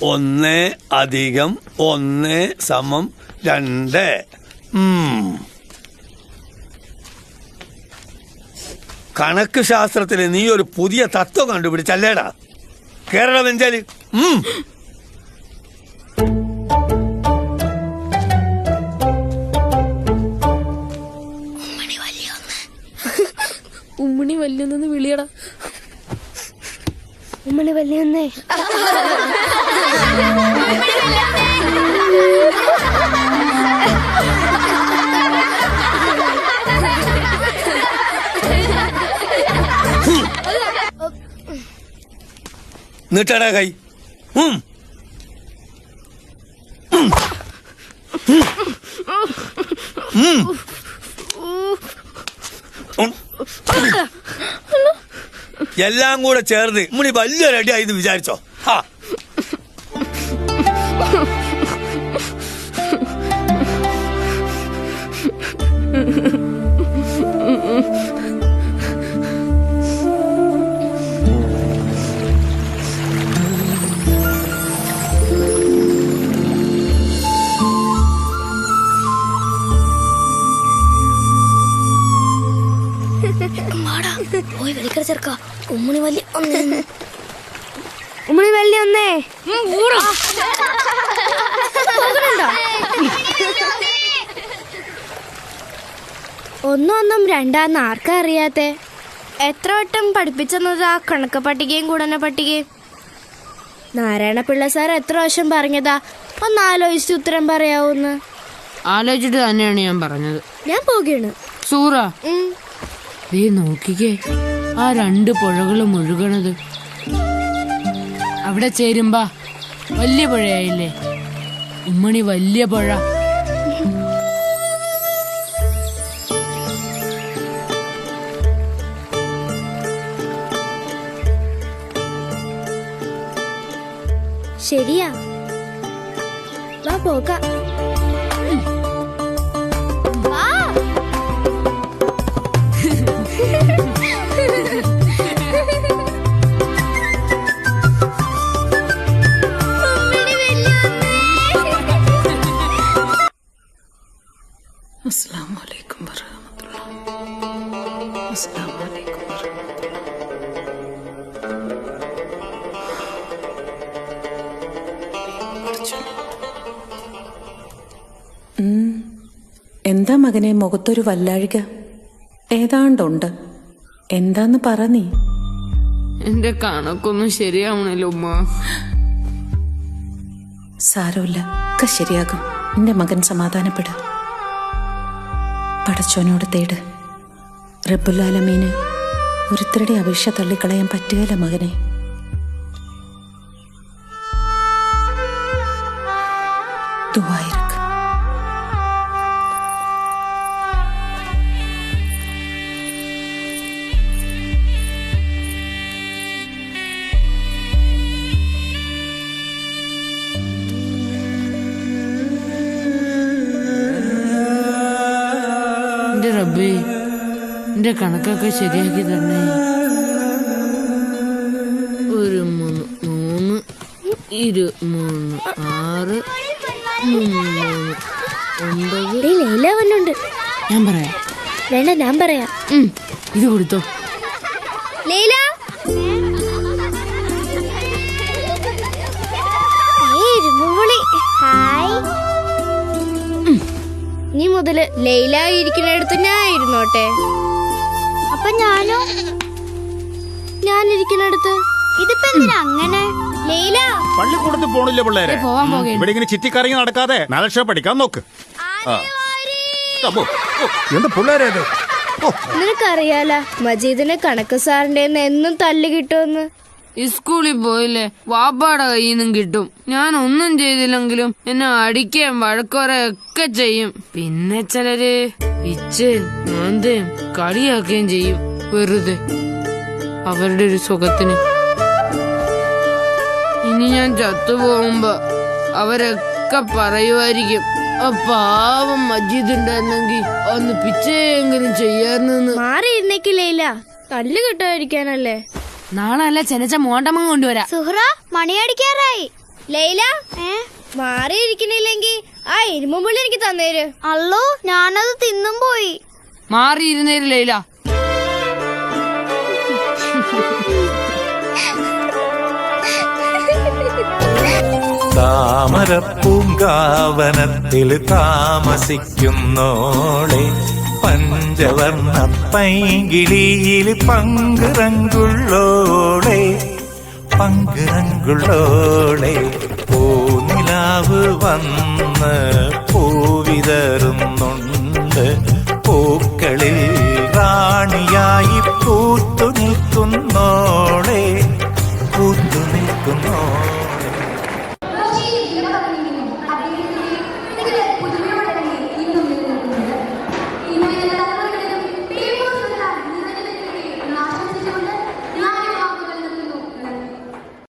1 + 1 = 2. കണക്ക് ശാസ്ത്രത്തിൽ നീ ഒരു പുതിയ തത്വം കണ്ടുപിടിച്ചല്ലേടാ കേരള വെഞ്ചാല്. ഉമ്മണി വല്യൊന്നു വിളിയടാ. ഉമ്മണി വല്യൊന്നേ. നീട്ടടാ കൈ. എല്ലാം കൂടെ ചേർന്ന് ഉമ്മണി വലിയൊരു അടിയായി വിചാരിച്ചോ? പോയി വലിക്കട ചെറുക്ക. ഉമ്മണി വലിയ ഒന്നേ. ഉമ്മണി വലിയ ഒന്നേ. ഒന്നും രണ്ടാന്ന് ആർക്കാ അറിയാത്തെ? എത്ര വട്ടം പഠിപ്പിച്ചെന്നത് ആ കണക്ക് പട്ടികയും ഗുണന പട്ടികയും? നാരായണപിള്ള സാർ എത്ര വർഷം പറഞ്ഞതാ ഒന്ന് ആലോചിച്ച് ഉത്തരം പറയാവൂന്ന്? ആലോചിച്ചിട്ട് തന്നെയാണ് ഞാൻ പറഞ്ഞത്. ഞാൻ പോകയാണ്. സൂറ നീ നോക്കിക്കേ, ആ 2 പുഴകളും ഒഴുകണത്. അവിടെ ചേരുമ്പാ വലിയ പുഴയായില്ലേ? ഉമ്മണി വലിയ പുഴ. ശരിയാ, വാ പോകാം. അസ്സലാമു അലൈക്കും വറഹ്മത്തുള്ളാഹി. അസ്സലാമു അലൈക്കും വറഹ്മത്തുള്ളാഹി. എന്താ മകനെ മുഖത്തൊരു വല്ലാഴിക? ഏതാണ്ടുണ്ട്. എന്താന്ന് പറ നീ. എന്റെ കണക്കൊന്നും ശരിയാവണല്ലോ ഉമ്മ. സാരമില്ല, ഒക്കെ ശരിയാകും. എന്റെ മകൻ സമാധാനപ്പെടുക. പടച്ചോനോട് തേട്. റബ്ബുൽ ആലമീന് ഒരുത്തരുടെ അപേക്ഷ തള്ളിക്കളയാൻ പറ്റുകയില്ല മകനെ. ദുആയിരക്ക്. എന്റെ റബ്ബേ, എന്റെ കണക്കൊക്കെ ശരിയാക്കി തന്നെ. 1 3 3 2 3 6 3 9. ലൈല വന്നുണ്ട്. ഞാൻ പറയാം. വേണ്ട, ഞാൻ പറയാം. ഇത് കൊടുത്തോ. ലൈല, ഹായ്. നീ മുതല് ലൈല ഇരിക്കുന്നിടത്ത് ഞാൻ ഇരുന്നോട്ടെ. അപ്പൊ ഞാനിരിക്കുന്നിടത്ത് ഇതിപ്പോ എന്തിനാ അങ്ങനെ? ലൈല പള്ളിക്കൂടത്തിൽ പോണില്ല പിള്ളേരെ. ഇവിടെ ഇങ്ങനെ ചുറ്റിക്കറങ്ങി നടക്കാതെ 4 ലക്ഷം പഠിക്കാൻ നോക്ക്. എന്ത് പിള്ളേരേത്? നിനക്കറിയാല മജീദിനെ കണക്ക് സാറിന്റെ എന്നും തല്ല് കിട്ടുമെന്ന്. സ്കൂളിൽ പോയില്ലേ, വാപ്പാടെ കയ്യിൽ നിന്നും കിട്ടും. ഞാൻ ഒന്നും ചെയ്തില്ലെങ്കിലും എന്നെ അടിക്കുകയും വഴക്കുറയൊക്കെ ചെയ്യും. പിന്നെ ചിലര് ഇച്ചയും മാന്തയും കളിയാക്കുകയും ചെയ്യും വെറുതെ അവരുടെ ഒരു സുഖത്തിന്. ഇനി ഞാൻ ചത്തുപോകുമ്പോ അവരൊക്കെ പറയുമായിരിക്കും, ആ പാവം മജീദ് ഉണ്ടായിരുന്നെങ്കിൽ ഒന്ന് പിച്ചയെങ്കിലും ചെയ്യാറുന്ന്. മാറിയിരുന്നേക്കില്ല, തല്ല് കിട്ടാതിരിക്കാനല്ലേ. നാളെ അല്ല ചെനച്ച മോണ്ടമ്മ കൊണ്ടുവരാ. സുഹ്റ, മണിയടിക്കാറായി. ലൈല മാറിയിരിക്കണില്ലെങ്കി ആ ഇരുമ്പുള്ളി എനിക്ക് തന്നേര്. അല്ലോ ഞാനത് തിന്നും പോയി. മാറിയിരുന്നേരില്ല. താമരപ്പൂങ്കാവനത്തിൽ താമസിക്കുന്നോളെ പഞ്ചവർണ്ണ പൈങ്കിളിയിൽ പങ്കുറങ്കുള്ളോളെ പങ്കുറങ്കുള്ളോളെ പൂനിലാവ് വന്ന് പൂവിതറുന്നുണ്ട് പൂക്കളെ